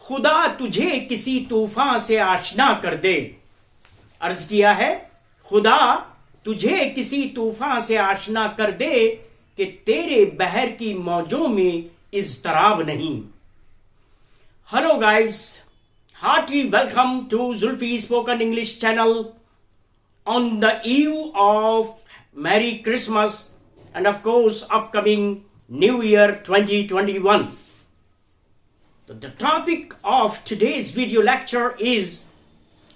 खुदा तुझे किसी तूफान से आशना कर दे। अर्ज किया है, खुदा तुझे किसी तूफान से आशना कर दे कि तेरे बहर की मौजों में इज़्तराब नहीं। Hello guys, heartly welcome to Zulfi spoken English channel on the eve of Merry Christmas and of course upcoming New Year 2021. The topic of today's video lecture is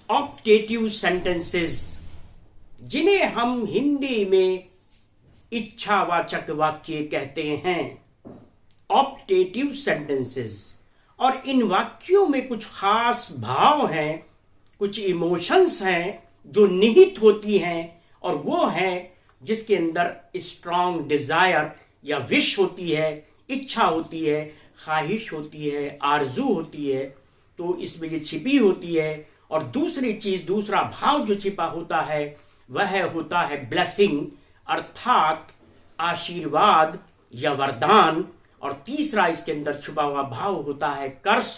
optative sentences, जिन्हें हम हिंदी में इच्छावाचक वाक्य कहते हैं। ऑप्टेटिव सेंटेंसेस, और इन वाक्यों में कुछ खास भाव हैं, कुछ इमोशंस हैं जो निहित होती हैं, और वो है जिसके अंदर स्ट्रॉन्ग डिजायर या विश होती है, इच्छा होती है, ख्वाहिश होती है, आरजू होती है, तो इसमें ये छिपी होती है। और दूसरी चीज, दूसरा भाव जो छिपा होता है वह होता है ब्लेसिंग, अर्थात आशीर्वाद या वरदान। और तीसरा इसके अंदर छुपा हुआ भाव होता है कर्स,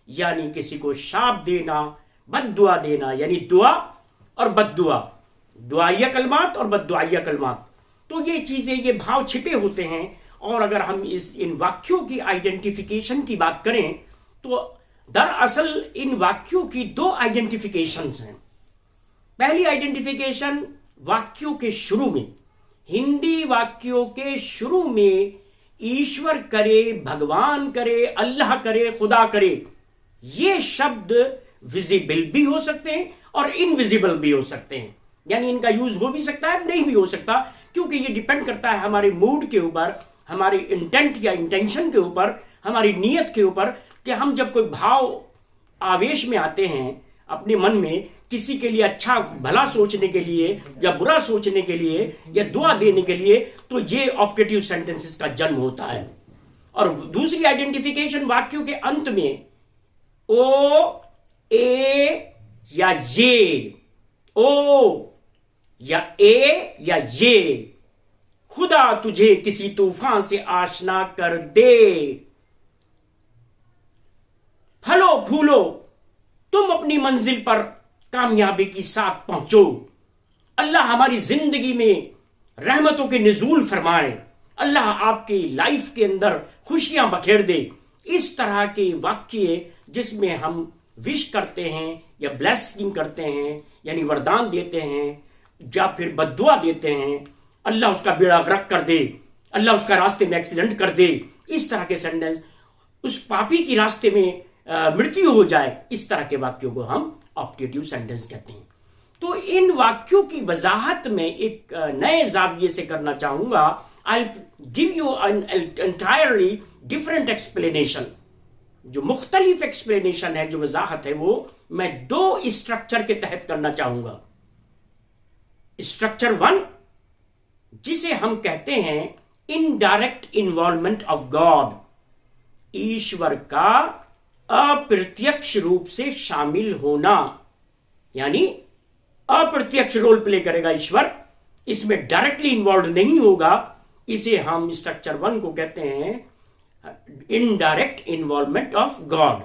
यानी किसी को शाप देना, बद्दुआ देना, यानी दुआ और बद्दुआ, दुआया कलमात और बद्दुआया कलमात। तो ये चीजें, ये भाव छिपे होते हैं। और अगर हम इन वाक्यों की आइडेंटिफिकेशन की बात करें तो दरअसल इन वाक्यों की दो आइडेंटिफिकेशंस हैं। पहली आइडेंटिफिकेशन वाक्यों के शुरू में, हिंदी वाक्यों के शुरू में ईश्वर करे, भगवान करे, अल्लाह करे, खुदा करे, ये शब्द विजिबल भी हो सकते हैं और इनविजिबल भी हो सकते हैं। यानी इनका यूज हो भी सकता है, नहीं भी हो सकता, क्योंकि ये डिपेंड करता है हमारे मूड के ऊपर, हमारे इंटेंट या इंटेंशन के ऊपर, हमारी नीयत के ऊपर, कि हम जब कोई भाव आवेश में आते हैं अपने मन में, किसी के लिए अच्छा भला सोचने के लिए या बुरा सोचने के लिए या दुआ देने के लिए, तो ये ऑप्टेटिव सेंटेंसेस का जन्म होता है। और दूसरी आइडेंटिफिकेशन वाक्यों के अंत में ओ, ए या ये, ओ या ए या ये, खुदा तुझे किसी तूफान से आशना कर दे। फलो फूलो, तुम अपनी मंजिल पर कामयाबी के साथ पहुंचो। अल्लाह हमारी जिंदगी में रहमतों के निज़ूल फरमाए, अल्लाह आपकी लाइफ के अंदर खुशियां बखेर दे। इस तरह के वाक्य जिसमें हम विश करते हैं या ब्लेसिंग करते हैं, यानी वरदान देते हैं, या फिर बद्दुआ देते हैं, अल्लाह उसका बेड़ा गर्क कर दे, अल्लाह उसका रास्ते में एक्सीडेंट कर दे, इस तरह के सेंटेंस, उस पापी की रास्ते में मृत्यु हो जाए, इस तरह के वाक्यों को हम ऑप्टेटिव सेंटेंस कहते हैं। तो इन वाक्यों की वजाहत में एक नए जाविये से करना चाहूंगा। I give you an entirely different explanation. जो मुख्तलिफ एक्सप्लेनेशन है, जो वजाहत है, वो मैं दो स्ट्रक्चर के तहत करना चाहूंगा। स्ट्रक्चर 1, जिसे हम कहते हैं इनडायरेक्ट इन्वॉल्वमेंट ऑफ गॉड, ईश्वर का अप्रत्यक्ष रूप से शामिल होना, यानी अप्रत्यक्ष रोल प्ले करेगा ईश्वर, इसमें डायरेक्टली इन्वॉल्व नहीं होगा। इसे हम स्ट्रक्चर 1 को कहते हैं इनडायरेक्ट इन्वॉल्वमेंट ऑफ गॉड।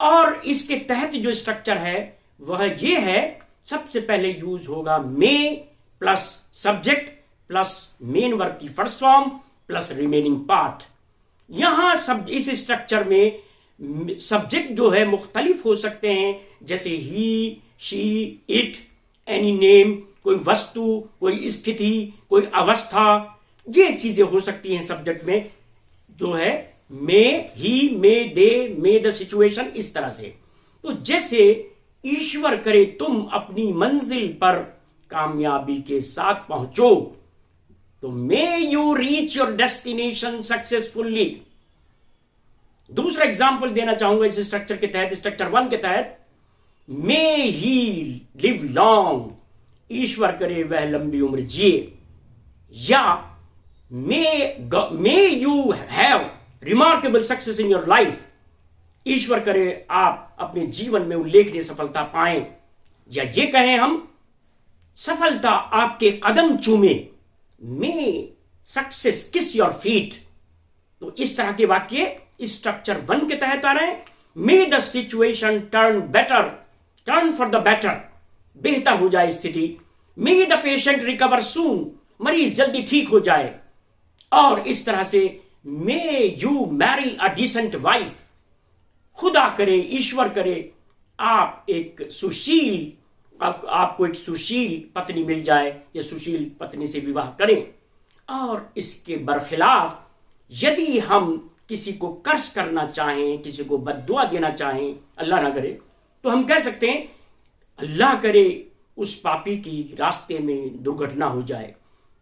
और इसके तहत जो स्ट्रक्चर है वह ये है, सबसे पहले यूज होगा may plus subject plus main verb की first form plus remaining part. यहां सब इस स्ट्रक्चर में सब्जेक्ट जो है मुख्तलिफ हो सकते हैं, जैसे ही, शी, इट, एनी नेम, कोई वस्तु, कोई स्थिति, कोई अवस्था, ये चीजें हो सकती हैं सब्जेक्ट में, जो है मे, ही, मे, दे, मे द सिचुएशन, इस तरह से। तो जैसे ईश्वर करे तुम अपनी मंजिल पर कामयाबी के साथ पहुंचो, तो may you reach your destination successfully. दूसरा एग्जाम्पल देना चाहूंगा इस स्ट्रक्चर के तहत, स्ट्रक्चर 1 के तहत, मे ही लिव लॉन्ग, ईश्वर करे वह लंबी उम्र जिए, या may you have remarkable success in your life, ईश्वर करे आप अपने जीवन में उल्लेखनीय सफलता पाएं, या ये कहें हम सफलता आपके कदम चूमे, मे सक्सेस किस योर फीट। तो इस तरह के वाक्य स्ट्रक्चर 1 के तहत आ रहे हैं। May the situation turn for the better, बेहतर हो जाए स्थिति। May the patient recover soon, मरीज जल्दी ठीक हो जाए। और इस तरह से may you marry a decent wife, खुदा करे, ईश्वर करे आप एक सुशील, आपको एक सुशील पत्नी मिल जाए या सुशील पत्नी से विवाह करें। और इसके बरखिलाफ यदि हम किसी को कर्ज करना चाहें, किसी को बद्दुआ देना चाहें, अल्लाह ना करे, तो हम कह सकते हैं अल्लाह करे उस पापी की रास्ते में दुर्घटना हो जाए।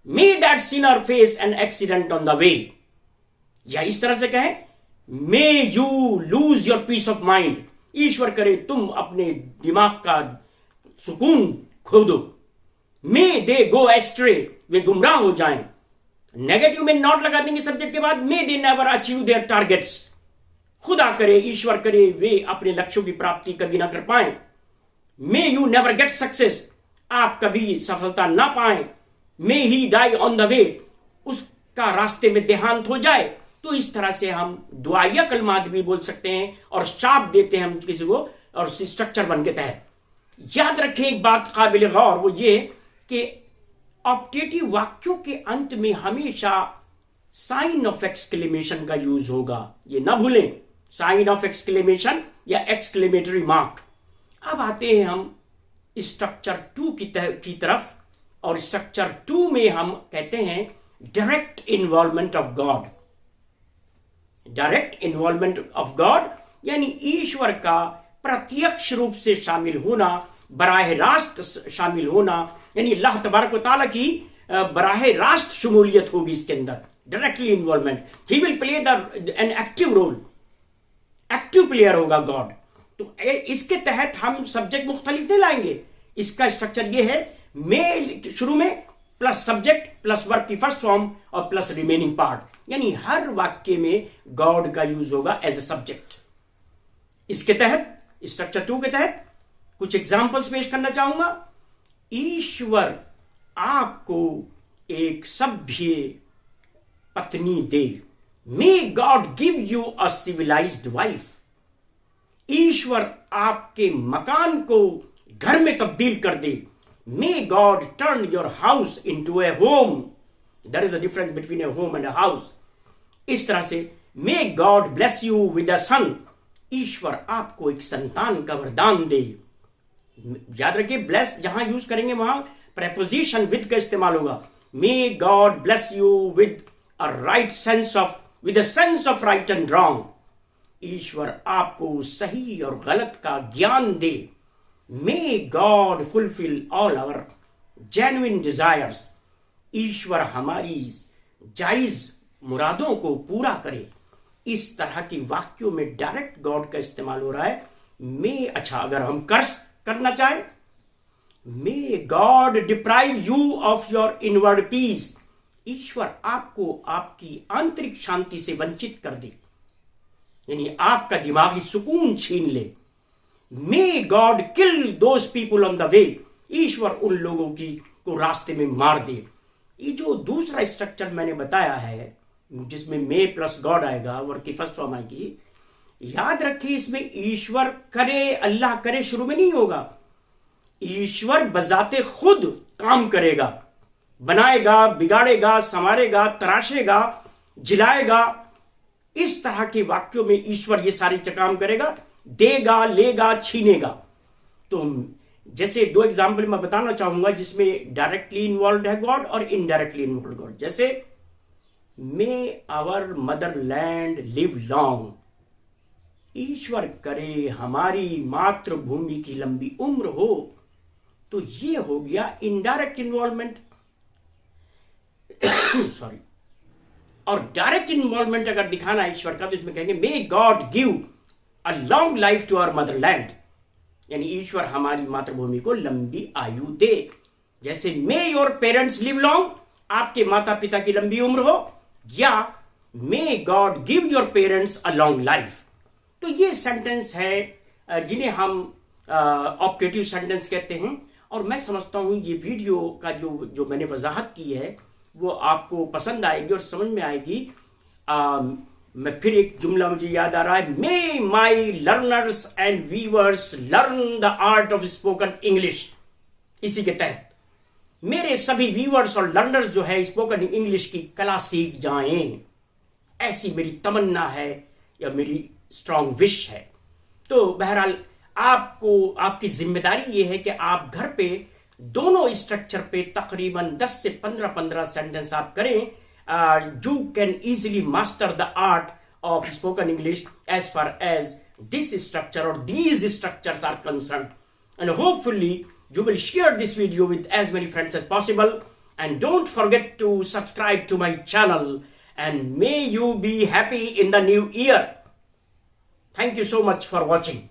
May that sinner face an accident on the way, या इस तरह से कहें may you lose your peace of mind, ईश्वर करे तुम अपने दिमाग का सुकून खो दो। मे दे गो एस्ट्रे, वे गुमराह हो जाएं। नेगेटिव में नॉट लगा देंगे सब्जेक्ट के बाद। May they never achieve their targets, खुदा करे, ईश्वर करे वे अपने लक्ष्यों की प्राप्ति कभी ना कर पाए। May you never get success, आप कभी सफलता ना पाए। मे ही डाई ऑन द वे, उसका रास्ते में देहांत हो जाए। तो इस तरह से हम दुआया कलमात भी बोल सकते हैं और शाप देते हैं हम किसी को, और स्ट्रक्चर बन के तहत। याद रखें एक बात काबिल गौर, वो ये कि ऑप्टेटिव वाक्यों के अंत में हमेशा साइन ऑफ एक्सक्लेमेशन का यूज होगा, ये ना भूलें, साइन ऑफ एक्सक्लेमेशन या एक्सक्लेमेटरी मार्क। अब आते हैं हम स्ट्रक्चर 2 की तरफ, और स्ट्रक्चर 2 में हम कहते हैं direct involvement of God. Direct involvement of God यानी ईश्वर का प्रत्यक्ष रूप से शामिल होना, बराह रास्त शामिल होना, यानी अल्लाह तबारक व तआला की बराह रास्त शमूलियत होगी इसके अंदर, directly involvement. He will play an active role, active player होगा गॉड। तो इसके तहत हम सब्जेक्ट मुख्तलिफ नहीं लाएंगे। इसका स्ट्रक्चर ये है, मे शुरू में प्लस सब्जेक्ट प्लस वर्ब की फर्स्ट फॉर्म और प्लस रिमेनिंग पार्ट, यानी हर वाक्य में गॉड का यूज होगा एज ए सब्जेक्ट। इसके तहत स्ट्रक्चर 2 के तहत कुछ एग्जाम्पल्स पेश करना चाहूंगा। ईश्वर आपको एक सभ्य पत्नी दे, may God give you a civilised wife. ईश्वर आपके मकान को घर में तब्दील कर दे, may God turn your house into a home. There is a difference between a home and a house. इस तरह से may God bless you with a son, ईश्वर आपको एक संतान का वरदान दे। याद रखिए ब्लेस जहां यूज करेंगे वहां प्रेपोजिशन विद का इस्तेमाल होगा। May God bless you with a right sense of, with a sense of right and wrong. ईश्वर आपको सही और गलत का ज्ञान दे। May God fulfil all our genuine desires, ईश्वर हमारी जायज मुरादों को पूरा करे। इस तरह की वाक्यों में डायरेक्ट गॉड का इस्तेमाल हो रहा है। मे, अच्छा अगर हम कर्ज करना चाहे, may God deprive you of your inward peace, ईश्वर आपको आपकी आंतरिक शांति से वंचित कर दे, यानी आपका दिमागी सुकून छीन ले। May God kill those people on the way, ईश्वर उन लोगों की को रास्ते में मार दे। ये जो दूसरा स्ट्रक्चर मैंने बताया है जिसमें मे प्लस गॉड आएगा, वर्ड की फर्स्ट फॉर्म आएगी, याद रखिए इसमें ईश्वर करे, अल्लाह करे शुरू में नहीं होगा। ईश्वर बजाते खुद काम करेगा, बनाएगा, बिगाड़ेगा, संवारेगा, तराशेगा, जिलाएगा। इस तरह के वाक्यों में ईश्वर ये सारी काम करेगा, देगा, लेगा, छीनेगा। तो जैसे 2 एग्जाम्पल मैं बताना चाहूंगा जिसमें डायरेक्टली इन्वॉल्व है गॉड और इनडायरेक्टली इन्वॉल्व गॉड। जैसे मे आवर मदरलैंड लिव लॉन्ग, ईश्वर करे हमारी मातृभूमि की लंबी उम्र हो। तो ये हो गया इनडायरेक्ट इन्वॉल्वमेंट सॉरी। और डायरेक्ट इन्वॉल्वमेंट अगर दिखाना है ईश्वर का तो इसमें कहेंगे may God give a long life to our motherland, यानी ईश्वर हमारी मातृभूमि को लंबी आयु दे। जैसे may your parents live long, आपके माता पिता की लंबी उम्र हो, या may God give your parents a long life. तो ये सेंटेंस है जिन्हें हम ऑप्टेटिव सेंटेंस कहते हैं। और मैं समझता हूं ये वीडियो का जो मैंने वजाहत की है वो आपको पसंद आएगी और समझ में आएगी। मैं फिर एक जुमला मुझे याद आ रहा है, may my learners and viewers learn the art of spoken English. इसी के तहत मेरे सभी व्यूअर्स और लर्नर्स जो है स्पोकन इंग्लिश की कला सीख जाएं, ऐसी मेरी तमन्ना है या मेरी स्ट्रांग विश है। तो बहरहाल आपको, आपकी जिम्मेदारी ये है कि आप घर पे दोनों स्ट्रक्चर पे तकरीबन 10 से 15 सेंटेंस आप करें। You can easily master the art of spoken English as far as this structure और these structures are concern, and hopefully you will share this video with as many friends as possible, and don't forget to subscribe to my channel, and may you be happy in the new year. Thank you so much for watching.